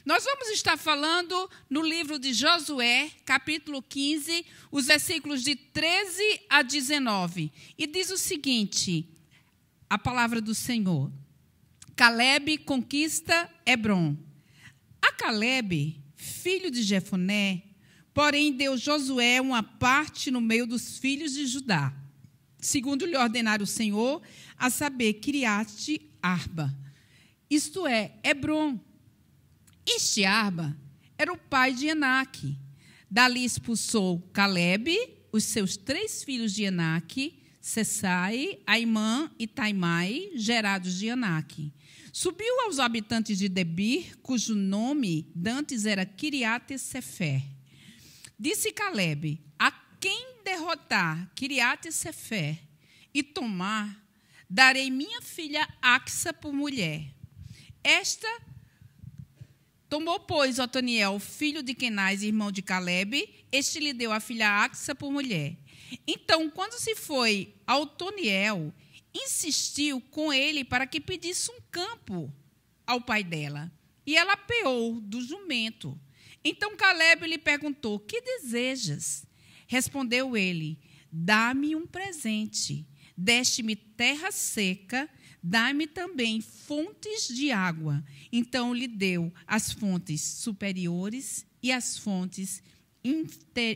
Nós vamos estar falando no livro de Josué, capítulo 15, os versículos de 13 a 19. E diz o seguinte, a palavra do Senhor. Calebe conquista Hebrom. A Calebe, filho de Jefoné, porém deu Josué uma parte no meio dos filhos de Judá, segundo lhe ordenara o Senhor, a saber, Kiriate Arba, isto é, Hebrom. Este Arba era o pai de Enaque. Dali expulsou Calebe, os seus 3 filhos de Enaque, Sessai, Aimã e Taimai, gerados de Enaque. Subiu aos habitantes de Debir, cujo nome dantes era Kiriate-Sefer. Disse Calebe, a quem derrotar Kiriate-Sefer e tomar, darei minha filha Axa por mulher. Esta tomou, pois, Otoniel, filho de Kenaz, irmão de Calebe, este lhe deu a filha Axa por mulher. Então, quando se foi a Otoniel, insistiu com ele para que pedisse um campo ao pai dela. E ela apeou do jumento. Então Calebe lhe perguntou, que desejas? Respondeu ele, dá-me um presente. Deste-me terra seca, dá-me também fontes de água. Então lhe deu as fontes superiores e as fontes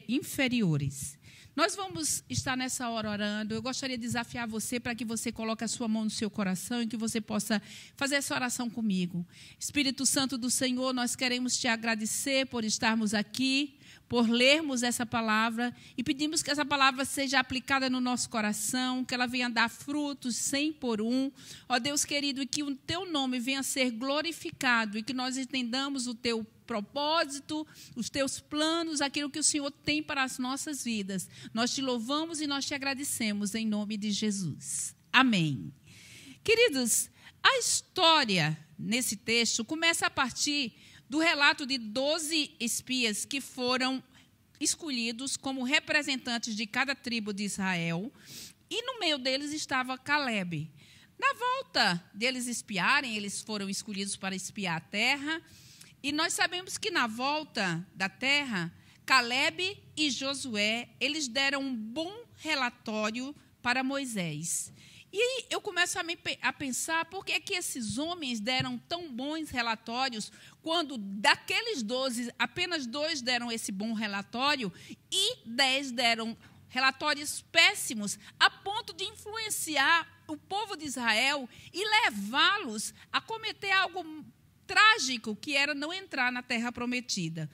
inferiores. Nós vamos estar nessa hora orando. Eu gostaria de desafiar você para que você coloque a sua mão no seu coração e que você possa fazer essa oração comigo. Espírito Santo do Senhor, nós queremos te agradecer por estarmos aqui, por lermos essa palavra e pedimos que essa palavra seja aplicada no nosso coração, que ela venha dar frutos 100 por 1. Ó Deus querido, e que o teu nome venha a ser glorificado e que nós entendamos o teu propósito, os teus planos, aquilo que o Senhor tem para as nossas vidas. Nós te louvamos e nós te agradecemos em nome de Jesus. Amém. Queridos, a história nesse texto começa a partir do relato de 12 espias que foram escolhidos como representantes de cada tribo de Israel, e no meio deles estava Calebe. Na volta deles espiarem, eles foram escolhidos para espiar a terra, e nós sabemos que na volta da terra, Calebe e Josué, eles deram um bom relatório para Moisés. E aí eu começo a pensar por que é que esses homens deram tão bons relatórios, quando daqueles 12, apenas 2 deram esse bom relatório e 10 deram relatórios péssimos, a ponto de influenciar o povo de Israel e levá-los a cometer algo trágico, que era não entrar na terra prometida.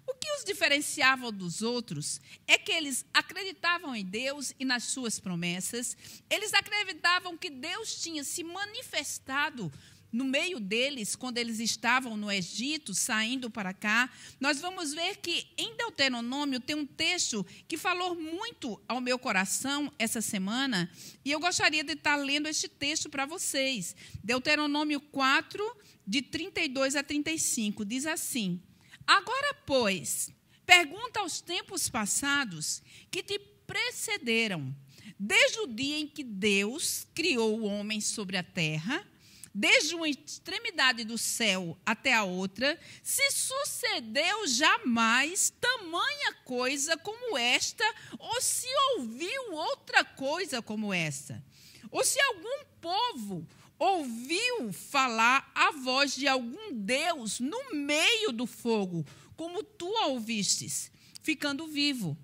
O que os diferenciava dos outros é que eles acreditavam em Deus e nas suas promessas, eles acreditavam que Deus tinha se manifestado no meio deles, quando eles estavam no Egito, saindo para cá. Nós vamos ver que em Deuteronômio tem um texto que falou muito ao meu coração essa semana, e eu gostaria de estar lendo este texto para vocês. Deuteronômio 4, de 32 a 35, diz assim, agora, pois, pergunta aos tempos passados que te precederam, desde o dia em que Deus criou o homem sobre a terra, desde uma extremidade do céu até a outra, se sucedeu jamais tamanha coisa como esta, ou se ouviu outra coisa como esta, ou se algum povo ouviu falar a voz de algum Deus no meio do fogo, como tu a ouvistes, ficando vivo.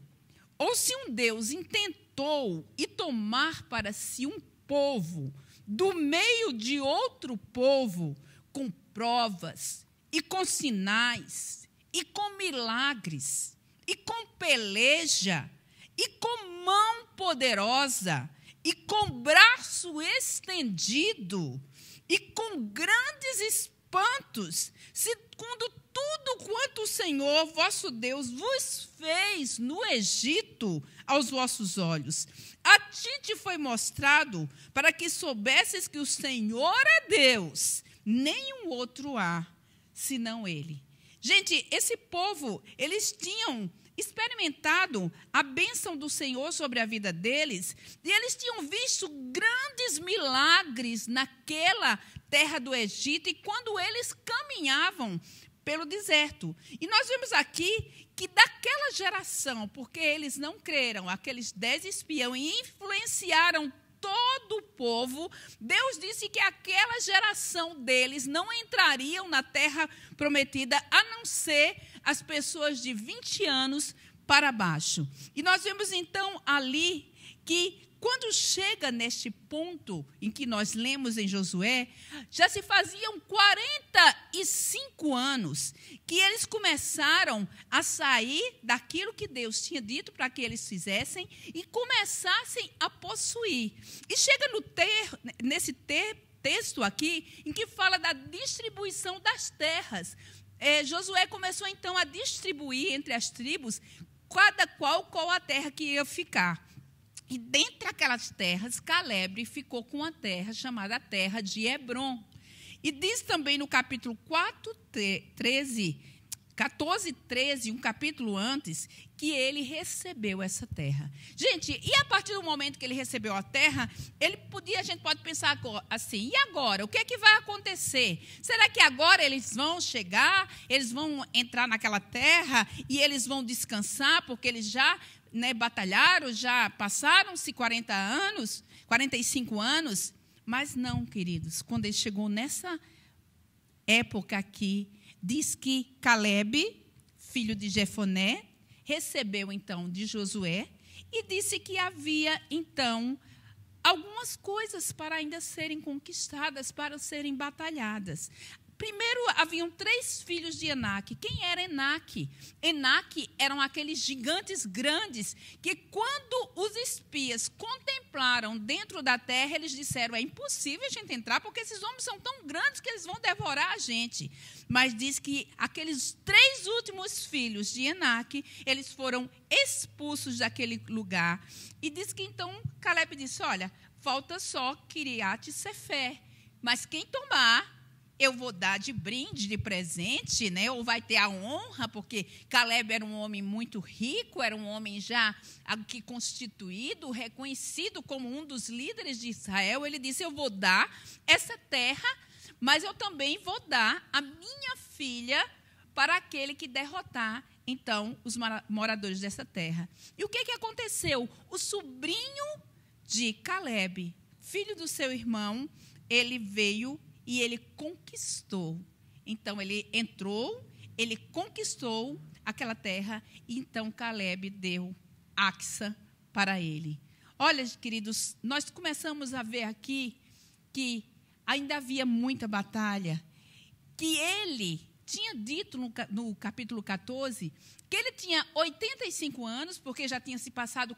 Ou se um Deus intentou e tomar para si um povo do meio de outro povo, com provas, e com sinais, e com milagres, e com peleja, e com mão poderosa, e com braço estendido, e com grandes espantos, segundo tudo quanto o Senhor, vosso Deus, vos fez no Egito aos vossos olhos. A ti te foi mostrado para que soubesses que o Senhor é Deus, nenhum outro há, senão Ele. Gente, esse povo, eles tinham experimentado a bênção do Senhor sobre a vida deles, e eles tinham visto grandes milagres naquela terra do Egito, e quando eles caminhavam pelo deserto. E nós vemos aqui que daquela geração, porque eles não creram, aqueles 10 espiões e influenciaram todo o povo, Deus disse que aquela geração deles não entrariam na terra prometida, a não ser as pessoas de 20 anos para baixo. E nós vemos então ali que quando chega neste ponto em que nós lemos em Josué, já se faziam 45 anos que eles começaram a sair daquilo que Deus tinha dito para que eles fizessem e começassem a possuir. E chega nesse texto aqui, em que fala da distribuição das terras. Josué começou então a distribuir entre as tribos, cada qual a terra que ia ficar. E dentre aquelas terras, Caleb ficou com a terra chamada a terra de Hebrom. E diz também no capítulo 14, 13, um capítulo antes, que ele recebeu essa terra. Gente, e a partir do momento que ele recebeu a terra, a gente pode pensar assim, e agora? O que é que vai acontecer? Será que agora eles vão chegar, eles vão entrar naquela terra e eles vão descansar, porque eles já batalharam, já passaram-se 45 anos? Mas não, queridos, quando ele chegou nessa época aqui, diz que Caleb, filho de Jefoné, recebeu então de Josué e disse que havia então algumas coisas para ainda serem conquistadas, para serem batalhadas. Primeiro, haviam 3 filhos de Enaque. Quem era Enaque? Enaque eram aqueles gigantes grandes que, quando os espias contemplaram dentro da terra, eles disseram, é impossível a gente entrar, porque esses homens são tão grandes que eles vão devorar a gente. Mas diz que aqueles 3 últimos filhos de Enaque, eles foram expulsos daquele lugar. E diz que então Caleb disse, olha, falta só Kiriat Sefer, mas quem tomar, eu vou dar de brinde, de presente, ou vai ter a honra, porque Caleb era um homem muito rico, era um homem já aqui constituído, reconhecido como um dos líderes de Israel. Ele disse, eu vou dar essa terra, mas eu também vou dar a minha filha para aquele que derrotar, então, os moradores dessa terra. E o que aconteceu? O sobrinho de Caleb, filho do seu irmão, ele veio e ele conquistou. Então, ele entrou, ele conquistou aquela terra, e então Caleb deu Axa para ele. Olha, queridos, nós começamos a ver aqui que ainda havia muita batalha, que ele tinha dito no capítulo 14, que ele tinha 85 anos, porque já tinha se passado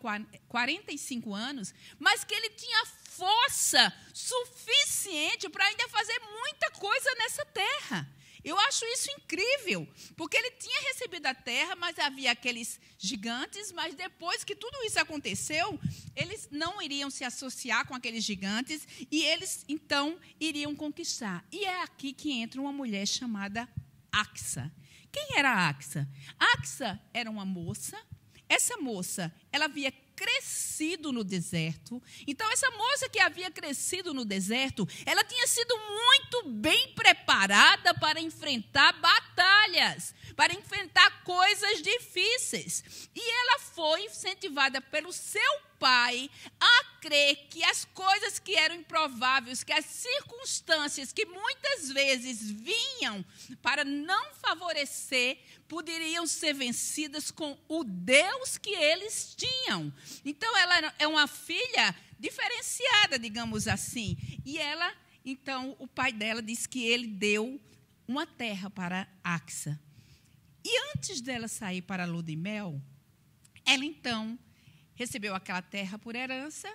45 anos, mas que ele tinha força suficiente para ainda fazer muita coisa nessa terra. Eu acho isso incrível, porque ele tinha recebido a terra, mas havia aqueles gigantes, mas depois que tudo isso aconteceu, eles não iriam se associar com aqueles gigantes, e eles, então, iriam conquistar. E é aqui que entra uma mulher chamada Axa. Quem era Axa? Axa era uma moça. Essa moça, ela havia crescido no deserto. Então, essa moça que havia crescido no deserto, ela tinha sido muito bem preparada para enfrentar batalhas, para enfrentar coisas difíceis. E ela foi incentivada pelo seu pai a crer que as coisas que eram improváveis, que as circunstâncias que muitas vezes vinham para não favorecer, poderiam ser vencidas com o Deus que eles tinham. Então, ela é uma filha diferenciada, digamos assim. E ela, então, o pai dela disse que ele deu uma terra para Axa. E antes dela sair para a lua de mel, ela, então, recebeu aquela terra por herança.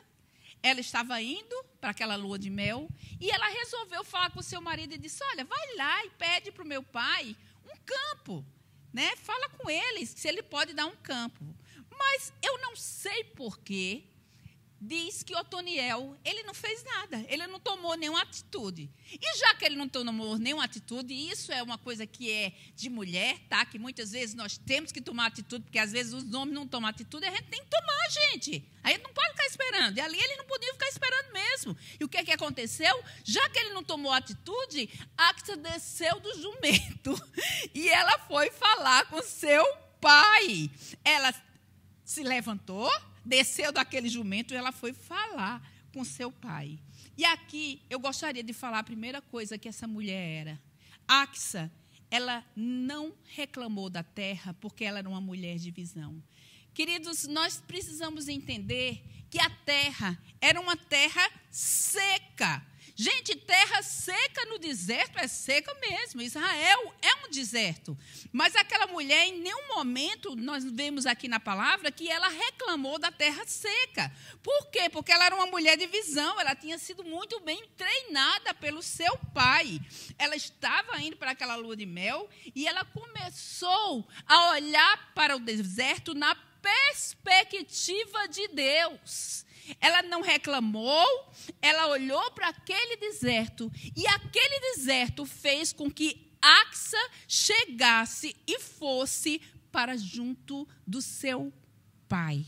Ela estava indo para aquela lua de mel e ela resolveu falar com o seu marido e disse, olha, vai lá e pede para o meu pai um campo. Fala com ele se ele pode dar um campo. Mas eu não sei porquê, diz que Otoniel, ele não fez nada, ele não tomou nenhuma atitude. E já que ele não tomou nenhuma atitude, isso é uma coisa que é de mulher, tá? Que muitas vezes nós temos que tomar atitude, porque às vezes os homens não tomam atitude, a gente tem que tomar, gente. A gente não pode ficar esperando. E ali ele não podia ficar esperando mesmo. E o que aconteceu? Já que ele não tomou atitude, Axa desceu do jumento e ela foi falar com seu pai. Ela se levantou, desceu daquele jumento e ela foi falar com seu pai. E aqui eu gostaria de falar a primeira coisa que essa mulher era. Axa, ela não reclamou da terra porque ela era uma mulher de visão. Queridos, nós precisamos entender que a terra era uma terra seca. Gente, terra seca no deserto é seca mesmo. Israel é um deserto. Mas aquela mulher, em nenhum momento, nós vemos aqui na palavra, que ela reclamou da terra seca. Por quê? Porque ela era uma mulher de visão. Ela tinha sido muito bem treinada pelo seu pai. Ela estava indo para aquela lua de mel e ela começou a olhar para o deserto na perspectiva de Deus. Ela não reclamou, ela olhou para aquele deserto e aquele deserto fez com que Axa chegasse e fosse para junto do seu pai.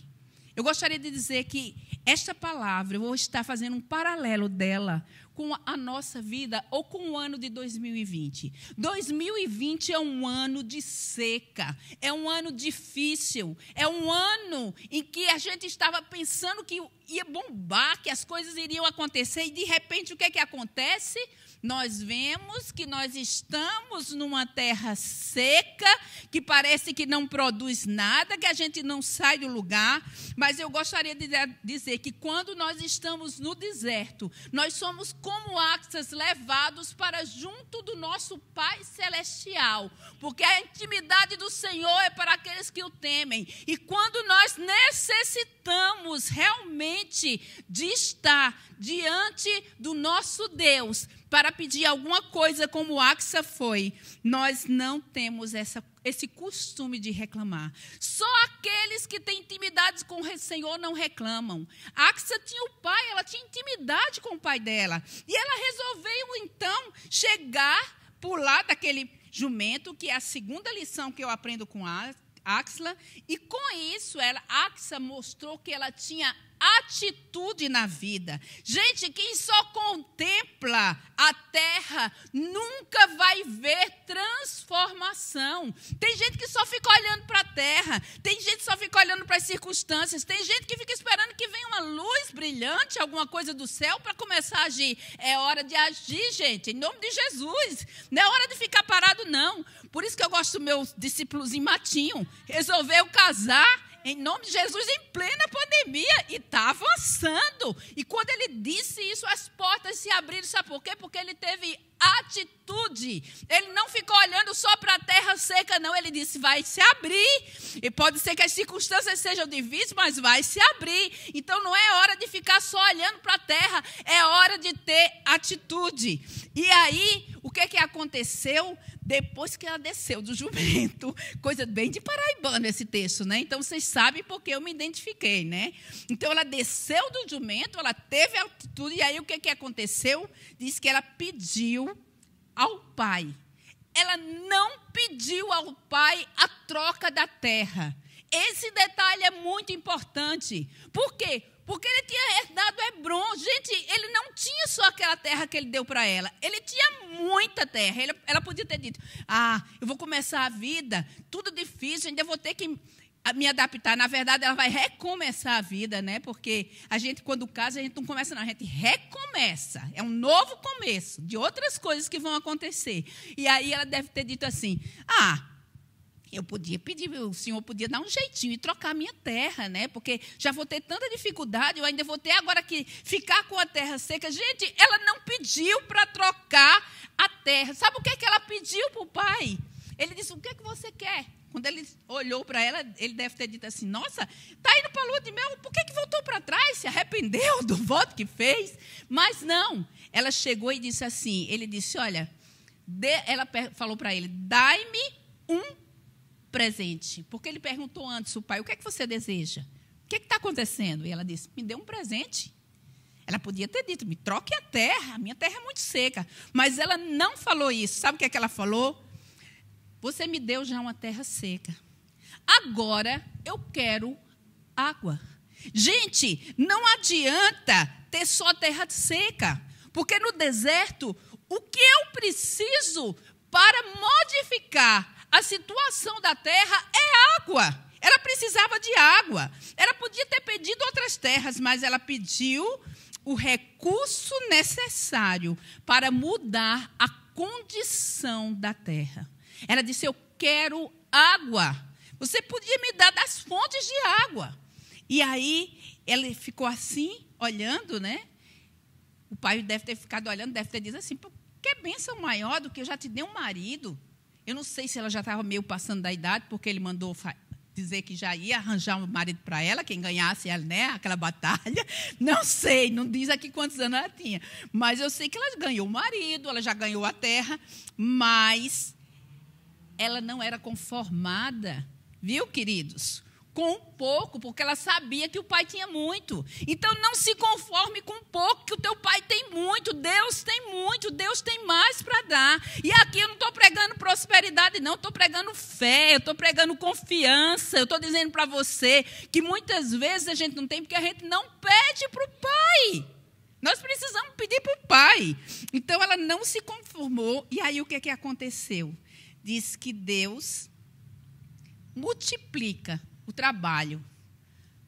Eu gostaria de dizer que esta palavra, eu vou estar fazendo um paralelo dela com a nossa vida ou com o ano de 2020. 2020 é um ano de seca, é um ano difícil, é um ano em que a gente estava pensando que ia bombar, que as coisas iriam acontecer e, de repente, o que é que acontece? Nós vemos que nós estamos numa terra seca, que parece que não produz nada, que a gente não sai do lugar. Mas eu gostaria de dizer que quando nós estamos no deserto, nós somos como Axas levados para junto do nosso Pai Celestial. Porque a intimidade do Senhor é para aqueles que o temem. E quando nós necessitamos realmente de estar diante do nosso Deus para pedir alguma coisa como Axa foi, nós não temos esse costume de reclamar. Só aqueles que têm intimidade com o Senhor não reclamam. Axa tinha o pai, ela tinha intimidade com o pai dela. E ela resolveu, então, chegar, pular daquele jumento, que é a segunda lição que eu aprendo com Axa. E com isso, Axa mostrou que ela tinha atitude na vida. Gente, quem só contempla a terra nunca vai ver transformação. Tem gente que só fica olhando para a terra, tem gente que só fica olhando para as circunstâncias, tem gente que fica esperando que venha uma luz brilhante, alguma coisa do céu para começar a agir. É hora de agir, gente, em nome de Jesus. Não é hora de ficar parado, não. Por isso que eu gosto do meu discípulozinho Matinho. Resolveu casar em nome de Jesus, em plena pandemia, e está avançando. E quando ele disse isso, as portas se abriram. Sabe por quê? Porque ele teve atitude. Ele não ficou olhando só para a terra seca, não. Ele disse, vai se abrir. E pode ser que as circunstâncias sejam difíceis, mas vai se abrir. Então, não é hora de ficar só olhando para a terra, é hora de ter atitude. E aí, o que aconteceu? Depois que ela desceu do jumento, coisa bem de paraibano esse texto, né? Então, vocês sabem porque eu me identifiquei, né? Então, ela desceu do jumento, ela teve atitude, e aí o que aconteceu? Diz que ela pediu ao pai. Ela não pediu ao pai a troca da terra. Esse detalhe é muito importante. Por quê? Porque ele tinha herdado Hebron. Gente, ele não tinha só aquela terra que ele deu para ela. Ele tinha muita terra. Ela podia ter dito, eu vou começar a vida, tudo difícil, ainda vou ter que me adaptar. Na verdade, ela vai recomeçar a vida, né? Porque a gente, quando casa, a gente não começa, não. A gente recomeça. É um novo começo de outras coisas que vão acontecer. E aí ela deve ter dito assim, eu podia pedir, o senhor podia dar um jeitinho e trocar a minha terra, né? Porque já vou ter tanta dificuldade, eu ainda vou ter agora que ficar com a terra seca. Gente, ela não pediu para trocar a terra. Sabe o que ela pediu para o pai? Ele disse, o que você quer? Quando ele olhou para ela, ele deve ter dito assim, nossa, está indo para a lua de mel, por que voltou para trás? Se arrependeu do voto que fez? Mas não, ela chegou e disse assim, ele disse, olha, ela falou para ele, dai-me um presente. Porque ele perguntou antes o pai, o que é que você deseja? O que está acontecendo? E ela disse, me dê um presente. Ela podia ter dito, me troque a terra, a minha terra é muito seca. Mas ela não falou isso. Sabe o que é que ela falou? Você me deu já uma terra seca. Agora eu quero água. Gente, não adianta ter só terra seca. Porque no deserto, o que eu preciso para modificar a situação da terra é água. Ela precisava de água. Ela podia ter pedido outras terras, mas ela pediu o recurso necessário para mudar a condição da terra. Ela disse, eu quero água. Você podia me dar das fontes de água. E aí, ela ficou assim, olhando, né? O pai deve ter ficado olhando, deve ter dito assim, que bênção maior do que eu já te dei um marido. Eu não sei se ela já estava meio passando da idade, porque ele mandou dizer que já ia arranjar um marido para ela, quem ganhasse ela, né, aquela batalha. Não sei, não diz aqui quantos anos ela tinha. Mas eu sei que ela ganhou o marido, ela já ganhou a terra, mas ela não era conformada, viu, queridos? Com pouco, porque ela sabia que o pai tinha muito. Então, não se conforme com pouco, que o teu pai tem muito, Deus tem mais para dar. E aqui eu não estou pregando prosperidade, não, estou pregando fé, eu estou pregando confiança, eu estou dizendo para você que muitas vezes a gente não tem, porque a gente não pede para o pai. Nós precisamos pedir para o pai. Então, ela não se conformou, e aí o que aconteceu? Diz que Deus multiplica o trabalho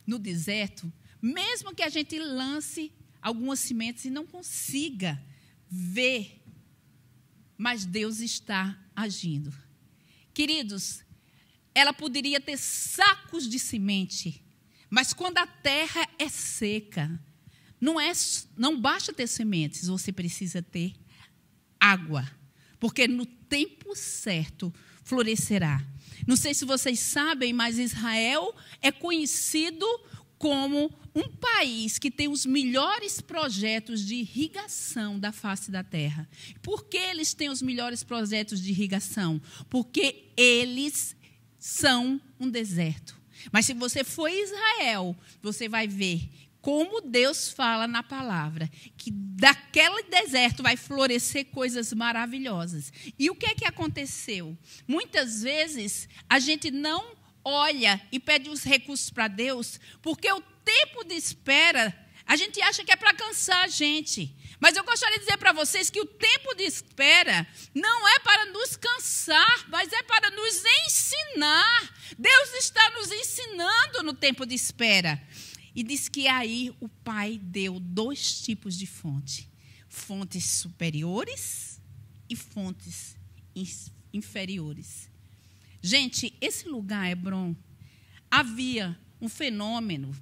no deserto, mesmo que a gente lance algumas sementes e não consiga ver, mas Deus está agindo. Queridos, ela poderia ter sacos de semente, mas quando a terra é seca, não basta ter sementes, você precisa ter água, porque no tempo certo florescerá. Não sei se vocês sabem, mas Israel é conhecido como um país que tem os melhores projetos de irrigação da face da terra. Por que eles têm os melhores projetos de irrigação? Porque eles são um deserto. Mas se você for Israel, você vai ver como Deus fala na palavra, que daquele deserto vai florescer coisas maravilhosas. E o que aconteceu? Muitas vezes a gente não olha e pede os recursos para Deus, porque o tempo de espera, a gente acha que é para cansar a gente. Mas eu gostaria de dizer para vocês que o tempo de espera não é para nos cansar, mas é para nos ensinar. Deus está nos ensinando no tempo de espera. E diz que aí o pai deu 2 tipos de fonte. Fontes superiores e fontes inferiores. Gente, esse lugar, Hebron, havia um fenômeno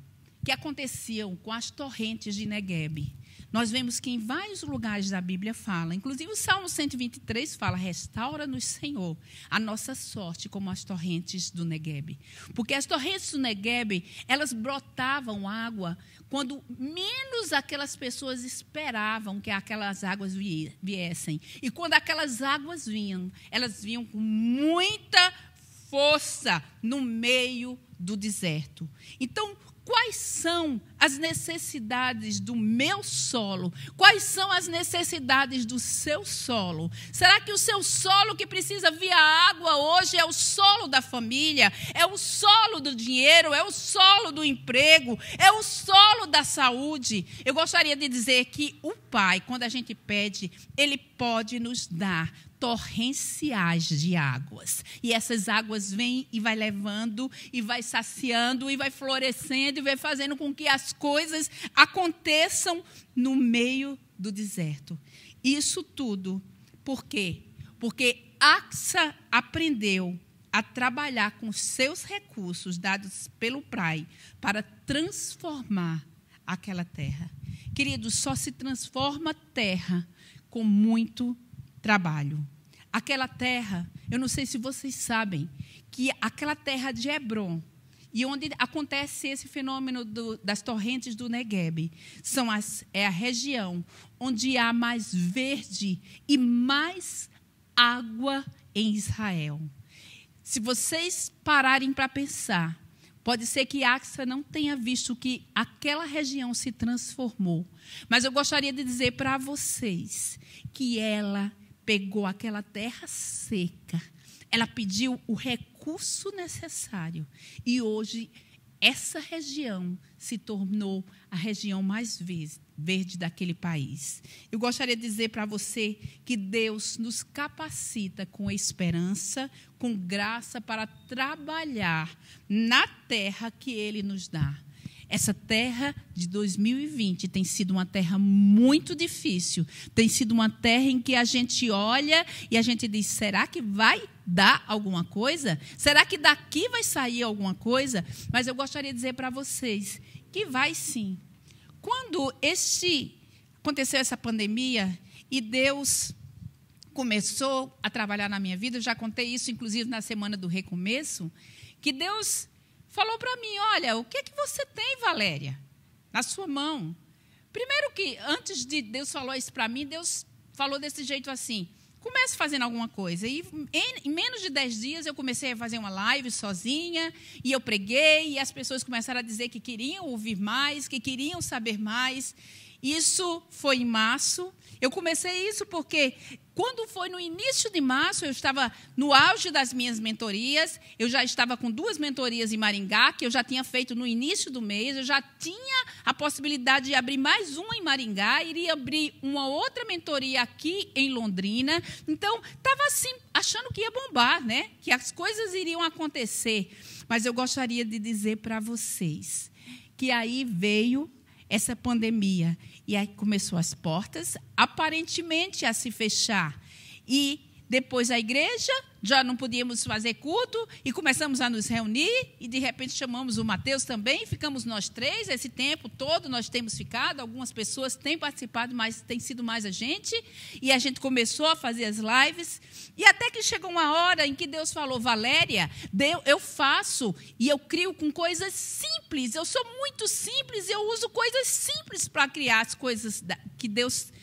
que acontecia com as torrentes de Neguebe. Nós vemos que em vários lugares da Bíblia fala, inclusive o Salmo 123 fala, restaura-nos, Senhor, a nossa sorte como as torrentes do Neguebe. Porque as torrentes do Neguebe, elas brotavam água quando menos aquelas pessoas esperavam que aquelas águas viessem. E quando aquelas águas vinham, elas vinham com muita força no meio do deserto. Então, quais são as necessidades do meu solo? Quais são as necessidades do seu solo? Será que o seu solo que precisa vir a água hoje é o solo da família? É o solo do dinheiro? É o solo do emprego? É o solo da saúde? Eu gostaria de dizer que o Pai, quando a gente pede, Ele pode nos dar torrenciais de águas. E essas águas vêm e vai levando, e vai saciando, e vai florescendo, e vai fazendo com que as coisas aconteçam no meio do deserto. Isso tudo, por quê? Porque Axa aprendeu a trabalhar com os seus recursos dados pelo Pai para transformar aquela terra. Queridos, só se transforma terra com muito trabalho. Aquela terra, eu não sei se vocês sabem, que aquela terra de Hebron, e onde acontece esse fenômeno das torrentes do Neguebe, é a região onde há mais verde e mais água em Israel. Se vocês pararem para pensar, Pode ser que Axa não tenha visto que aquela região se transformou. Mas eu gostaria de dizer para vocês que ela pegou aquela terra seca, ela pediu o recurso necessário. E hoje, essa região se tornou a região mais verde daquele país. Eu gostaria de dizer para você que Deus nos capacita com esperança, com graça para trabalhar na terra que Ele nos dá. Essa terra de 2020 tem sido uma terra muito difícil. Tem sido uma terra em que a gente olha e a gente diz, será que vai dar alguma coisa? Será que daqui vai sair alguma coisa? Mas eu gostaria de dizer para vocês que vai sim. Quando aconteceu essa pandemia e Deus começou a trabalhar na minha vida, eu já contei isso, inclusive, na Semana do Recomeço, que Deus falou para mim, olha, o que você tem, Valéria, na sua mão? Primeiro que, antes de Deus falar isso para mim, Deus falou desse jeito assim, comece fazendo alguma coisa. E em menos de 10 dias, eu comecei a fazer uma live sozinha, e eu preguei, e as pessoas começaram a dizer que queriam ouvir mais, que queriam saber mais. Isso foi em março. Eu comecei isso porque, quando foi no início de março, eu estava no auge das minhas mentorias, eu já estava com 2 mentorias em Maringá, que eu já tinha feito no início do mês, eu já tinha a possibilidade de abrir mais uma em Maringá, iria abrir uma outra mentoria aqui em Londrina. Então, estava assim, achando que ia bombar, né? Que as coisas iriam acontecer. Mas eu gostaria de dizer para vocês que aí veio essa pandemia. E aí começou as portas, aparentemente, a se fechar. E depois a igreja, já não podíamos fazer culto, e começamos a nos reunir, e de repente chamamos o Mateus também, ficamos nós 3, esse tempo todo nós temos ficado, algumas pessoas têm participado, mas tem sido mais a gente, e a gente começou a fazer as lives, e até que chegou uma hora em que Deus falou, Valéria, eu faço, e eu crio com coisas simples, eu sou muito simples, eu uso coisas simples para criar as coisas que Deus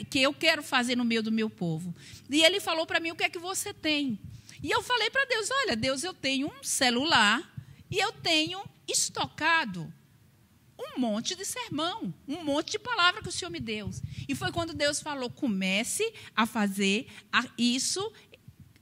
que eu quero fazer no meio do meu povo. E Ele falou para mim, o que é que você tem? E eu falei para Deus, olha, Deus, eu tenho um celular e eu tenho estocado um monte de sermão, um monte de palavra que o Senhor me deu. E foi quando Deus falou, comece a fazer isso,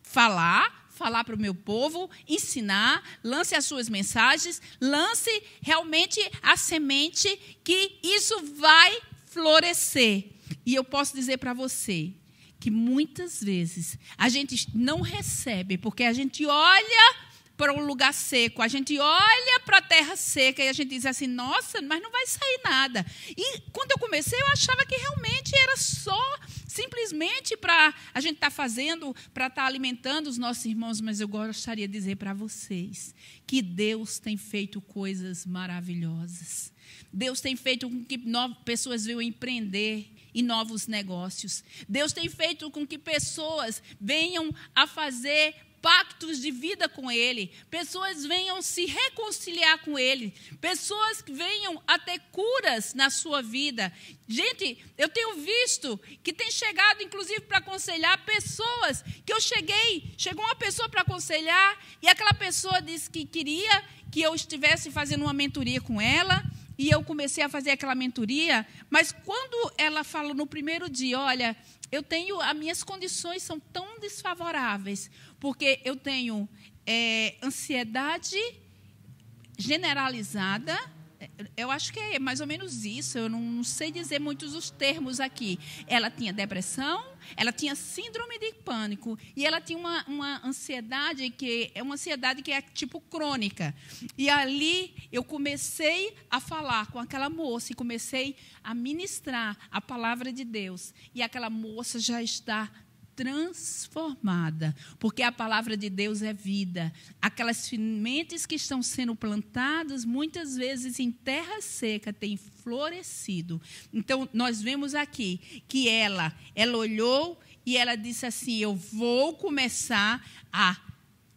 falar para o meu povo, ensinar, lance as suas mensagens, lance realmente a semente que isso vai florescer. E eu posso dizer para você que muitas vezes a gente não recebe, porque a gente olha para um lugar seco, a gente olha para a terra seca e a gente diz assim, nossa, mas não vai sair nada. E quando eu comecei, eu achava que realmente era só simplesmente para a gente estar fazendo, para estar alimentando os nossos irmãos, mas eu gostaria de dizer para vocês que Deus tem feito coisas maravilhosas. Deus tem feito com que pessoas venham empreender em novos negócios. Deus tem feito com que pessoas venham a fazer pactos de vida com Ele. Pessoas venham se reconciliar com Ele. Pessoas que venham a ter curas na sua vida. Gente, eu tenho visto que tem chegado, inclusive, para aconselhar pessoas que chegou uma pessoa para aconselhar e aquela pessoa disse que queria que eu estivesse fazendo uma mentoria com ela. E eu comecei a fazer aquela mentoria, mas quando ela falou no primeiro dia, olha, as minhas condições são tão desfavoráveis, porque eu tenho ansiedade generalizada, eu acho que é mais ou menos isso, eu não sei dizer muitos os termos aqui. Ela tinha depressão, ela tinha síndrome de pânico e ela tinha uma ansiedade que é tipo crônica. E ali eu comecei a falar com aquela moça e comecei a ministrar a palavra de Deus. E aquela moça já está transformada, porque a palavra de Deus é vida. Aquelas sementes que estão sendo plantadas, muitas vezes em terra seca, têm florescido. Então, nós vemos aqui que ela olhou e ela disse assim, eu vou começar a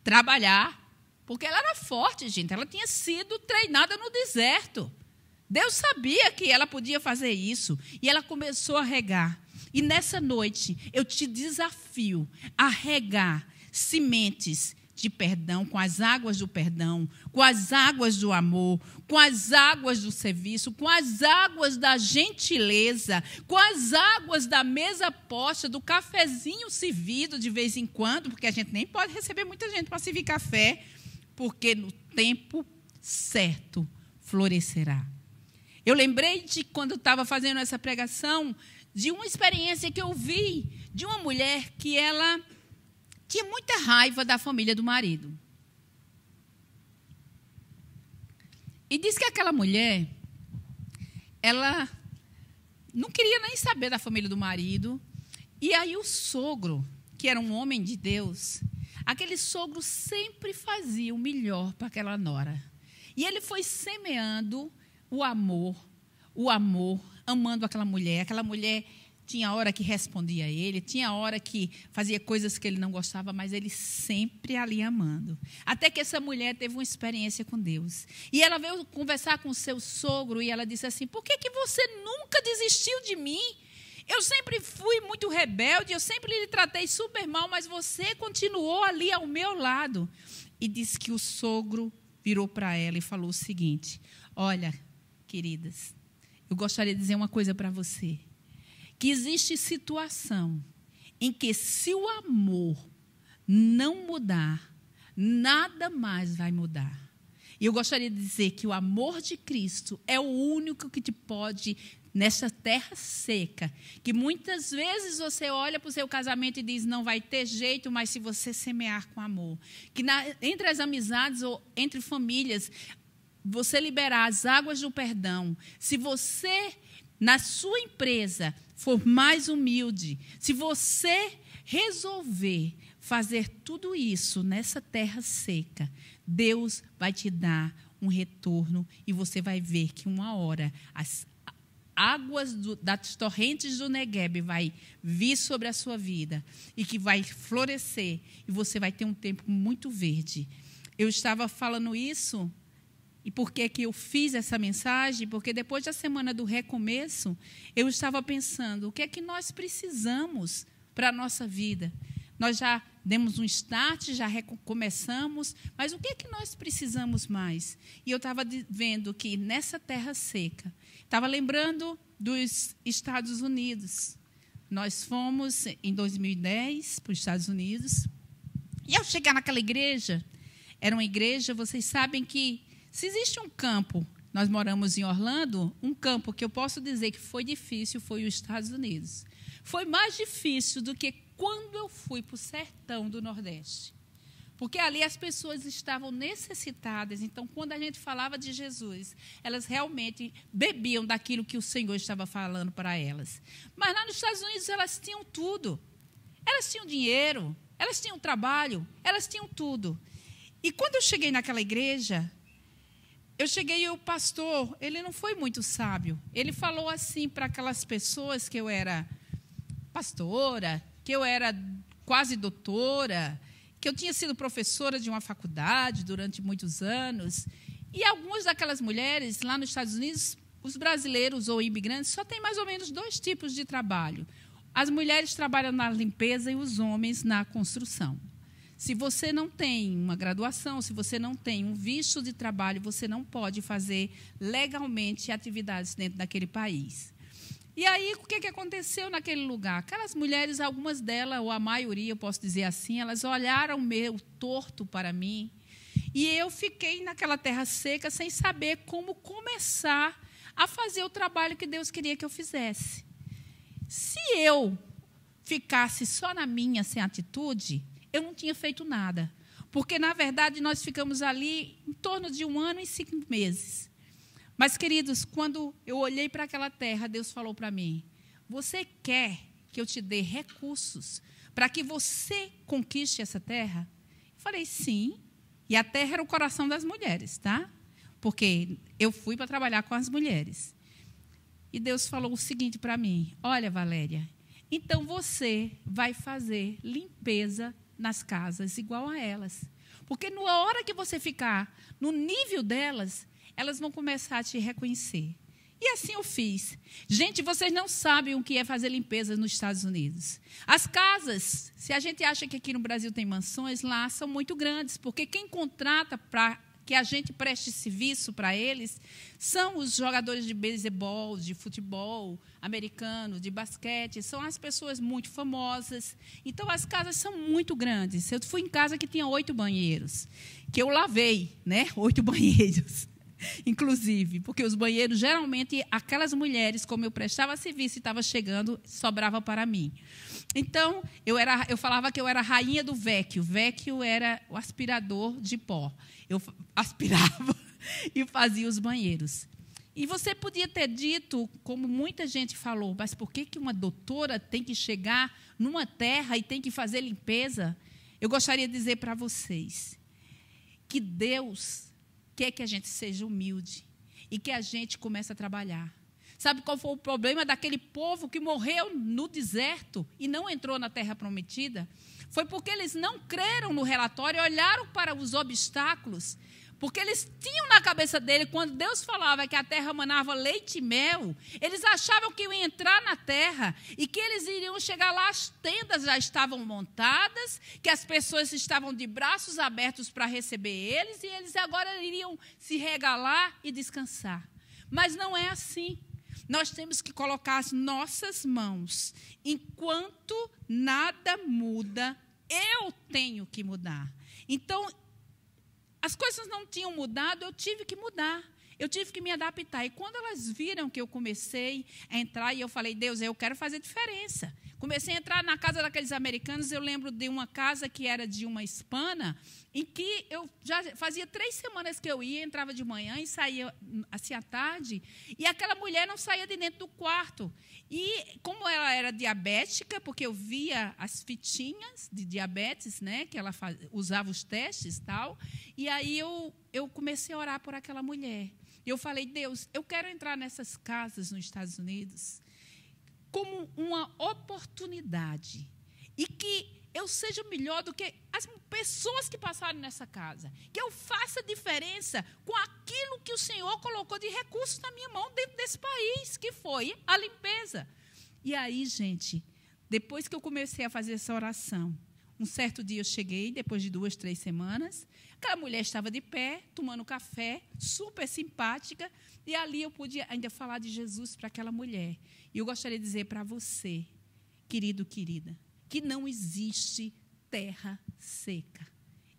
trabalhar, porque ela era forte, gente, ela tinha sido treinada no deserto. Deus sabia que ela podia fazer isso, e ela começou a regar. E nessa noite, eu te desafio a regar sementes de perdão, com as águas do perdão, com as águas do amor, com as águas do serviço, com as águas da gentileza, com as águas da mesa posta, do cafezinho servido de vez em quando, porque a gente nem pode receber muita gente para servir café, porque no tempo certo florescerá. Eu lembrei de, quando eu estava fazendo essa pregação, de uma experiência que eu vi de uma mulher que ela tinha muita raiva da família do marido. E diz que aquela mulher, ela não queria nem saber da família do marido. E aí o sogro, que era um homem de Deus, aquele sogro sempre fazia o melhor para aquela nora. E ele foi semeando o amor, amando aquela mulher. Aquela mulher tinha hora que respondia a ele, tinha hora que fazia coisas que ele não gostava, mas ele sempre ali amando. Até que essa mulher teve uma experiência com Deus. E ela veio conversar com o seu sogro e ela disse assim: por que você nunca desistiu de mim? Eu sempre fui muito rebelde, eu sempre lhe tratei super mal, mas você continuou ali ao meu lado. E disse que o sogro virou para ela e falou o seguinte: olha, queridas, eu gostaria de dizer uma coisa para você. Que existe situação em que, se o amor não mudar, nada mais vai mudar. E eu gostaria de dizer que o amor de Cristo é o único que te pode, nessa terra seca, que muitas vezes você olha para o seu casamento e diz, não vai ter jeito, mas se você semear com amor, que entre as amizades ou entre famílias, você liberar as águas do perdão, se você, na sua empresa, for mais humilde, se você resolver fazer tudo isso nessa terra seca, Deus vai te dar um retorno e você vai ver que uma hora as águas das torrentes do Negueb vai vir sobre a sua vida e que vai florescer e você vai ter um tempo muito verde. Eu estava falando isso. E por que eu fiz essa mensagem? Porque depois da semana do recomeço, eu estava pensando, o que é que nós precisamos para a nossa vida? Nós já demos um start, já recomeçamos, mas o que é que nós precisamos mais? E eu estava vendo que nessa terra seca, estava lembrando dos Estados Unidos. Nós fomos, em 2010, para os Estados Unidos, e ao chegar naquela igreja, era uma igreja, vocês sabem que se existe um campo, nós moramos em Orlando, um campo que eu posso dizer que foi difícil, foi os Estados Unidos. Foi mais difícil do que quando eu fui para o sertão do Nordeste. Porque ali as pessoas estavam necessitadas. Então, quando a gente falava de Jesus, elas realmente bebiam daquilo que o Senhor estava falando para elas. Mas lá nos Estados Unidos, elas tinham tudo. Elas tinham dinheiro, elas tinham trabalho, elas tinham tudo. E quando eu cheguei naquela igreja, eu cheguei e o pastor, ele não foi muito sábio. Ele falou assim para aquelas pessoas que eu era pastora, que eu era quase doutora, que eu tinha sido professora de uma faculdade durante muitos anos. E algumas daquelas mulheres, lá nos Estados Unidos, os brasileiros ou imigrantes, só tem mais ou menos 2 tipos de trabalho. As mulheres trabalham na limpeza e os homens na construção. Se você não tem uma graduação, se você não tem um visto de trabalho, você não pode fazer legalmente atividades dentro daquele país. E aí, o que aconteceu naquele lugar? Aquelas mulheres, algumas delas, ou a maioria, eu posso dizer assim, elas olharam meio torto para mim. E eu fiquei naquela terra seca sem saber como começar a fazer o trabalho que Deus queria que eu fizesse. Se eu ficasse só na minha, sem atitude, eu não tinha feito nada. Porque, na verdade, nós ficamos ali em torno de 1 ano e 5 meses. Mas, queridos, quando eu olhei para aquela terra, Deus falou para mim, você quer que eu te dê recursos para que você conquiste essa terra? Eu falei, sim. E a terra era o coração das mulheres, tá? Porque eu fui para trabalhar com as mulheres. E Deus falou o seguinte para mim, olha, Valéria, então você vai fazer limpeza nas casas igual a elas. Porque na hora que você ficar no nível delas, elas vão começar a te reconhecer. E assim eu fiz. Gente, vocês não sabem o que é fazer limpeza nos Estados Unidos. As casas, se a gente acha que aqui no Brasil tem mansões, lá são muito grandes, porque quem contrata para que a gente preste serviço para eles são os jogadores de beisebol, de futebol americano, de basquete, são as pessoas muito famosas. Então, as casas são muito grandes. Eu fui em casa que tinha 8 banheiros, que eu lavei, né? 8 banheiros. Inclusive, porque os banheiros, geralmente, aquelas mulheres, como eu prestava serviço e estava chegando, sobrava para mim. Então, eu falava que eu era a rainha do vecchio. Vecchio era o aspirador de pó. Eu aspirava e fazia os banheiros. E você podia ter dito, como muita gente falou, mas por que uma doutora tem que chegar numa terra e tem que fazer limpeza? Eu gostaria de dizer para vocês que Deus quer que a gente seja humilde e que a gente comece a trabalhar. Sabe qual foi o problema daquele povo que morreu no deserto e não entrou na terra prometida? Foi porque eles não creram no relatório, olharam para os obstáculos, porque eles tinham na cabeça dele, quando Deus falava que a terra manava leite e mel, eles achavam que iam entrar na terra e que eles iriam chegar lá, as tendas já estavam montadas, que as pessoas estavam de braços abertos para receber eles, e eles agora iriam se regalar e descansar. Mas não é assim. Nós temos que colocar as nossas mãos. Enquanto nada muda, eu tenho que mudar. Então, as coisas não tinham mudado, eu tive que mudar. Eu tive que me adaptar. E quando elas viram que eu comecei a entrar, e eu falei, Deus, eu quero fazer diferença. Comecei a entrar na casa daqueles americanos. Eu lembro de uma casa que era de uma hispana, em que eu já fazia 3 semanas que eu ia, entrava de manhã e saía assim à tarde, e aquela mulher não saía de dentro do quarto. E como ela era diabética, porque eu via as fitinhas de diabetes, né, que ela usava os testes e tal, e aí eu comecei a orar por aquela mulher. E eu falei, Deus, eu quero entrar nessas casas nos Estados Unidos como uma oportunidade, e que eu seja melhor do que as pessoas que passaram nessa casa, que eu faça diferença com aquilo que o Senhor colocou de recursos na minha mão dentro desse país, que foi a limpeza. E aí, gente, depois que eu comecei a fazer essa oração, um certo dia eu cheguei, depois de 2, 3 semanas, aquela mulher estava de pé, tomando café, super simpática, e ali eu pude ainda falar de Jesus para aquela mulher. E eu gostaria de dizer para você, querido, querida, que não existe terra seca.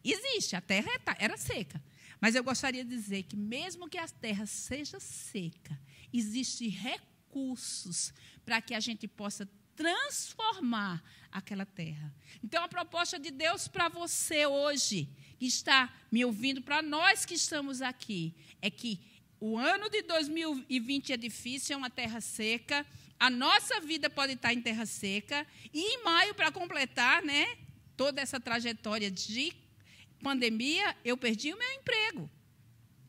Existe, a terra era seca. Mas eu gostaria de dizer que, mesmo que a terra seja seca, existem recursos para que a gente possa transformar aquela terra. Então, a proposta de Deus para você hoje, que está me ouvindo, para nós que estamos aqui, é que o ano de 2020 é difícil, é uma terra seca, a nossa vida pode estar em terra seca, e em maio, para completar, né, toda essa trajetória de pandemia, eu perdi o meu emprego.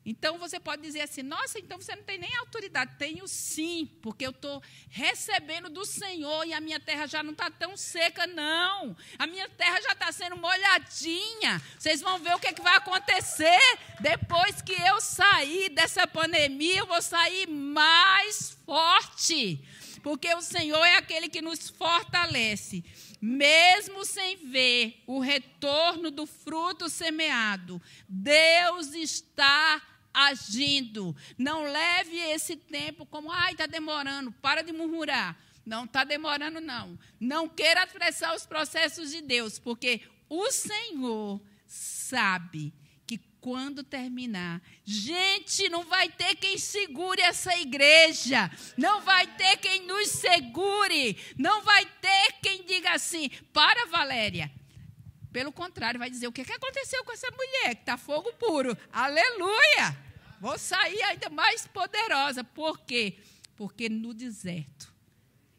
Então, você pode dizer assim, nossa, então você não tem nem autoridade. Tenho sim, porque eu estou recebendo do Senhor e a minha terra já não está tão seca, não. A minha terra já está sendo molhadinha. Vocês vão ver o que vai acontecer depois que eu sair dessa pandemia. Eu vou sair mais forte, porque o Senhor é aquele que nos fortalece. Mesmo sem ver o retorno do fruto semeado, Deus está agindo. Não leve esse tempo como, está demorando, para de murmurar. Não está demorando, não. Não queira apressar os processos de Deus, porque o Senhor sabe que quando terminar, gente, não vai ter quem segure essa igreja, não vai ter quem nos segure, não vai ter quem diga assim, para, Valéria. Pelo contrário, vai dizer, o que aconteceu com essa mulher, que está fogo puro? Aleluia! Vou sair ainda mais poderosa. Por quê? Porque no deserto,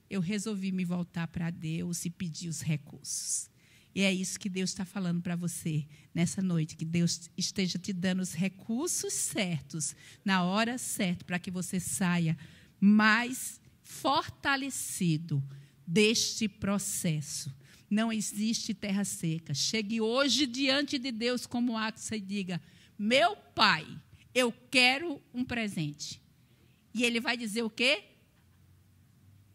eu resolvi me voltar para Deus e pedir os recursos. E é isso que Deus está falando para você nessa noite, que Deus esteja te dando os recursos certos, na hora certa, para que você saia mais fortalecido deste processo. Não existe terra seca. Chegue hoje diante de Deus como Axa e diga, meu Pai, eu quero um presente. E ele vai dizer o quê?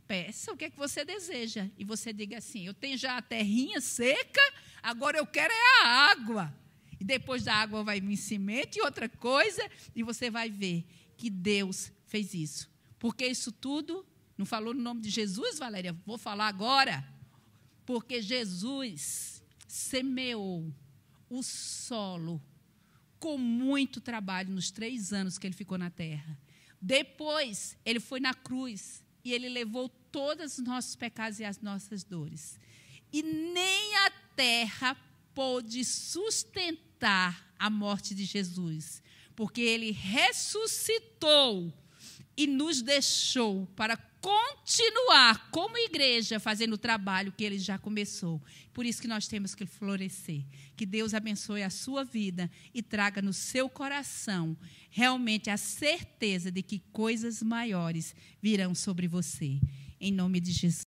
Peça o que é que você deseja. E você diga assim, eu tenho já a terrinha seca, agora eu quero é a água. E depois da água vai vir semente e outra coisa, e você vai ver que Deus fez isso. Porque isso tudo, não falou no nome de Jesus, Valéria? Vou falar agora. Porque Jesus semeou o solo com muito trabalho nos 3 anos que ele ficou na terra. Depois, ele foi na cruz e ele levou todos os nossos pecados e as nossas dores. E nem a terra pôde sustentar a morte de Jesus, porque ele ressuscitou e nos deixou para continuar como igreja fazendo o trabalho que ele já começou. Por isso que nós temos que florescer. Que Deus abençoe a sua vida e traga no seu coração realmente a certeza de que coisas maiores virão sobre você. Em nome de Jesus.